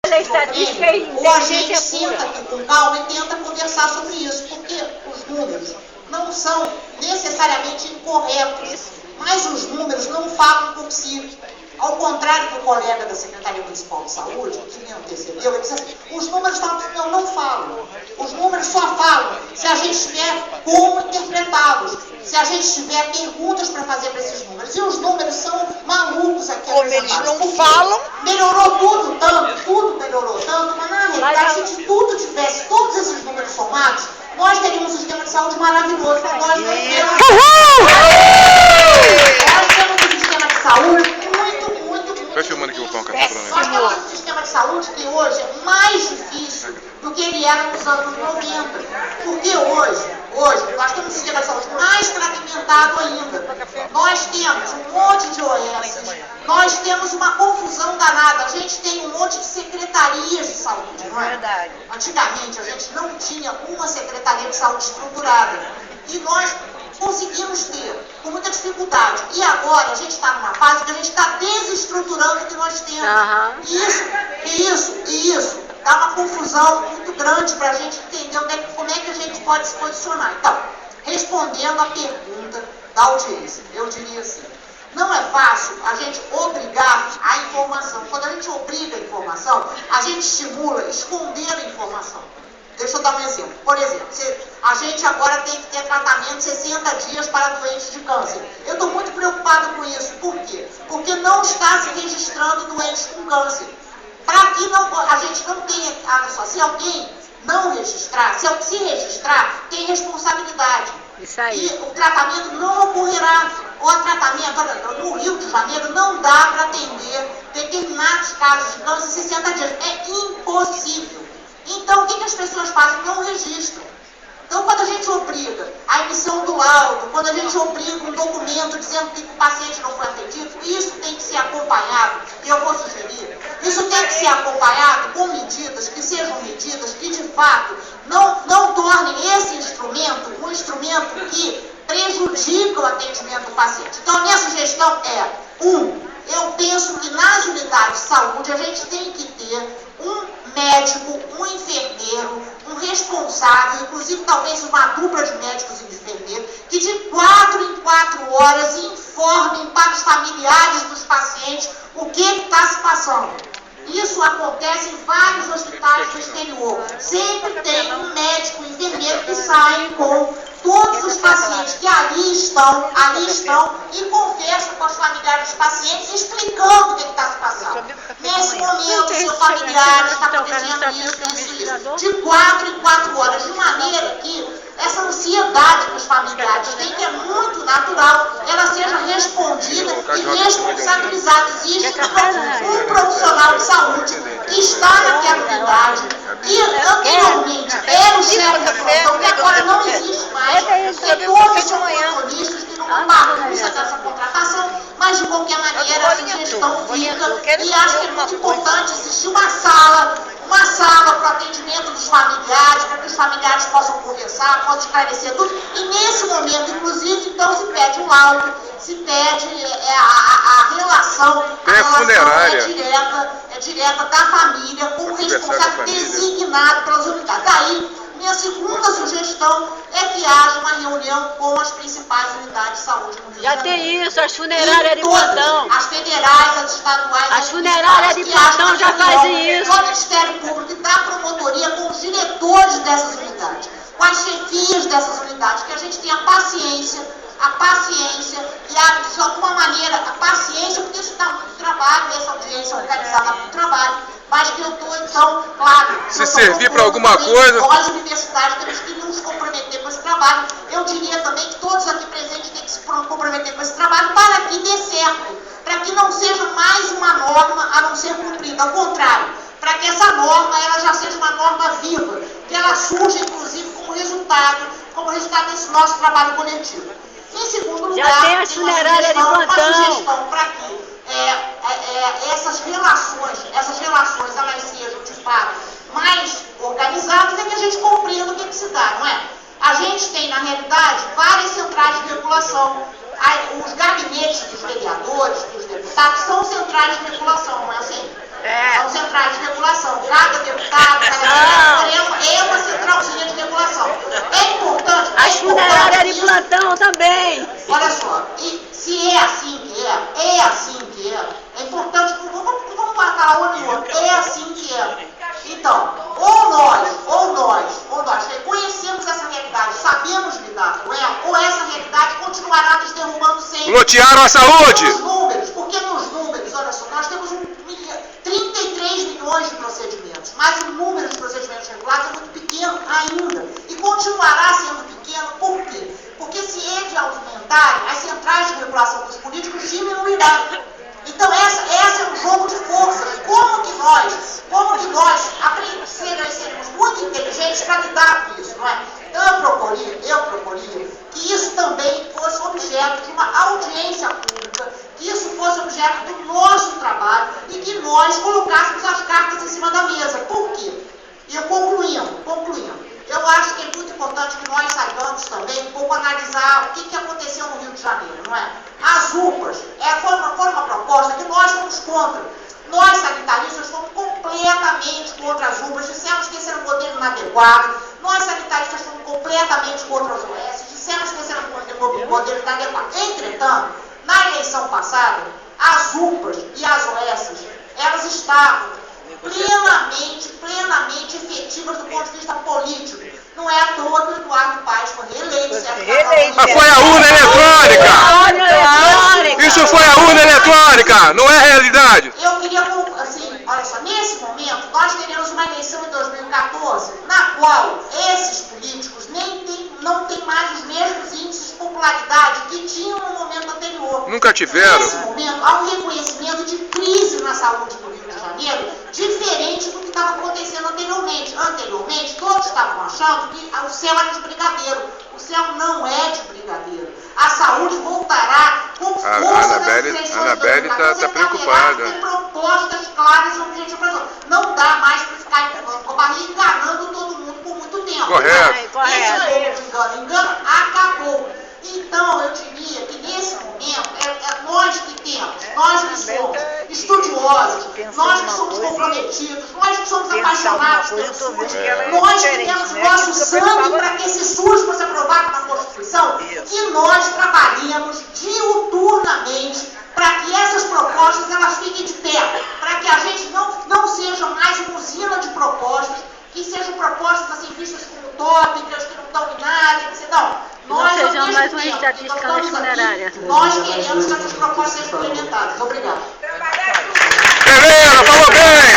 estatística e ou a gente senta aqui com calma e tenta conversar sobre isso, porque os números não são necessariamente incorretos, mas os números não falam por si. Ao contrário do colega da Secretaria Municipal de Saúde, que me antecedeu, ele disse assim, os números não falam. Os números só falam se a gente tiver como interpretá-los, se a gente tiver perguntas para fazer para esses números. E os números são malucos aqui. Como eles não falam. Melhorou tudo melhorou tanto, mas na realidade, se tudo tivesse, todos esses números somados, nós teríamos um sistema de saúde maravilhoso. Nós temos um sistema de saúde muito. Vai filmando aqui o pão, café pra mim. Nós temos um sistema de saúde que hoje é mais difícil do que ele era nos anos 90. Porque hoje nós temos um sistema de saúde mais fragmentado ainda. Nós temos um monte de OS, nós temos uma confusão danada. A gente tem um monte de secretarias de saúde, não é? Verdade. Antigamente a gente não tinha uma secretaria de saúde estruturada. E nós conseguimos ter, com muita dificuldade. E agora a gente está numa fase que a gente está desestruturando o que nós temos. E isso dá uma confusão muito grande para a gente entender como é que a gente pode se posicionar. Então, respondendo à pergunta da audiência, eu diria assim, não é fácil a gente obrigar a informação. Quando a gente obriga a informação, a gente estimula esconder a informação. Deixa eu dar um exemplo. Por exemplo, a gente agora tem que ter tratamento 60 dias para doentes de câncer. Eu estou muito preocupada com isso. Por quê? Porque não está se registrando doentes com câncer. Para que a gente não tenha, olha só, se alguém não registrar, se registrar, tem responsabilidade. Isso aí. E o tratamento não ocorrerá. O tratamento, no Rio de Janeiro, não dá para atender determinados casos de câncer em 60 dias. É impossível. Então, o que as pessoas fazem? Não registram. Então, quando a gente obriga a emissão do laudo, quando a gente obriga um documento dizendo que o paciente não foi atendido, isso tem que ser acompanhado, e eu vou sugerir, isso tem que ser acompanhado com medidas que sejam medidas que, de fato, não tornem esse instrumento um instrumento que prejudica o atendimento do paciente. Então, a minha sugestão é, eu penso que nas unidades de saúde a gente tem que ter um médico, um enfermeiro, um responsável, inclusive talvez uma dupla de médicos e enfermeiros, que de 4 em 4 horas informem para os familiares dos pacientes o que está se passando. Isso acontece em vários hospitais do exterior. Sempre tem um médico e enfermeiro que saem com todos os pacientes que ali estão e conversam com os familiares dos pacientes, explicando o que está se passando. Nesse momento, seu familiar está acontecendo isso, de 4 em 4 horas, de maneira que essa ansiedade que os familiares têm, que é muito natural, ela seja respondida e responsabilizada. Existe um profissional de saúde que está naquela unidade, que anteriormente era o chefe da plantão, que agora não existe mais. Tem todos são motoristas que não bagunça dessa contratação, mas de qualquer maneira a gestão fica, e acho que é muito importante existir uma sala para o atendimento dos familiares, para que os familiares possam conversar, possam esclarecer tudo, e nesse momento, inclusive, então se pede um laudo, se pede a relação, é direta da família, com o responsável designado pelas unidades. Daí, minha segunda sugestão é que haja uma reunião com as principais unidades de saúde no Rio de Janeiro. Já tem isso, as funerárias de plantão. As federais, as estaduais, as funerárias de plantão já fazem isso. Com o Ministério Público e da promotoria, com os diretores dessas unidades, com as chefias dessas unidades, que a gente tenha paciência e de alguma maneira a paciência, porque isso dá muito trabalho, essa audiência organizada dá muito trabalho, mas que eu estou, então, claro, se servir para alguma coisa, nós universidades temos que nos comprometer com esse trabalho. Eu diria também que todos aqui presentes têm que se comprometer com esse trabalho para que dê certo, para que não seja mais uma norma a não ser cumprida, ao contrário, para que essa norma ela já seja uma norma viva, que ela surja, inclusive, como resultado desse nosso trabalho coletivo. Em segundo lugar, já tem as funerárias de plantão. Uma sugestão para que essas relações elas sejam, de fato, mais organizadas, é que a gente compreenda o que se dá, não é? A gente tem, na realidade, várias centrais de regulação. Os gabinetes dos vereadores, dos deputados, são centrais de regulação, não é assim? São centrais centrais de regulação. Cada deputado, cada vereador é uma centralzinha de regulação. É importante. As funerárias de plantão também. Olha só, e se é assim que é importante, vamos marcar um e outro, é assim que é. Então, ou nós reconhecemos essa realidade, sabemos lidar com ela, ou essa realidade continuará nos derrubando sempre. Lotearam a saúde! Nos números, porque nos números, olha só, nós temos 33 milhões de procedimentos, mas o número de procedimentos regulados é muito pequeno ainda, e continuará sendo pequeno, por quê? Porque se eles aumentarem, as centrais de regulação dos políticos diminuirão. Então, esse é um jogo de forças. Como que nós seremos muito inteligentes para lidar com isso, não é? Então, eu proporia que isso também fosse objeto de uma audiência pública, que isso fosse objeto do nosso trabalho e que nós colocássemos as cartas em cima da mesa. Por quê? E eu concluindo, eu acho que é muito importante que nós saibamos também um pouco analisar o que aconteceu no Rio de Janeiro, não é? As UPAs foi uma proposta que nós fomos contra. Nós, sanitaristas, fomos completamente contra as UPAs, dissemos que esse era um modelo inadequado. Nós, sanitaristas, fomos completamente contra as OS, dissemos que esse era um modelo inadequado. Entretanto, na eleição passada, as UPAs e as OS, elas estavam plenamente efetivas do ponto de vista político. Não é à toa que o Eduardo Paes foi reeleito, certo? Mas foi a urna eletrônica! Isso foi a urna eletrônica! Não é realidade! Eu queria, assim, olha só, nesse momento, nós teremos uma eleição em 2014, na qual esses políticos não têm mais os mesmos índices de popularidade que tinham no momento anterior. Nunca tiveram. Nesse momento, há um reconhecimento de crise na saúde do Rio de Janeiro, diferente do que estava acontecendo anteriormente. Anteriormente, todos estavam achando que o céu era de brigadeiro. O céu não é de brigadeiro. A saúde voltará com força A Anabelle está preocupada. Tem propostas claras e objetivas. Não dá mais para ficar empurrando com a barriga, enganando todo mundo por muito tempo. Correto. Esse engano acabou. Então, eu diria que nesse momento, nós que somos estudiosos, nós que somos comprometidos, nós que somos apaixonados pelo SUS, nós que temos o nosso sangue para que esse SUS fosse aprovado na Constituição, que nós trabalhemos diuturnamente para que essas propostas elas fiquem de pé, para que a gente não seja mais uma usina de propostas, que sejam propostas assim vistas como utópicas, que não estão em nada, que não. Não sejam mais uma estatística nas funerárias. Nós queremos que essas propostas sejam implementadas. Obrigada. Beleza, falou bem!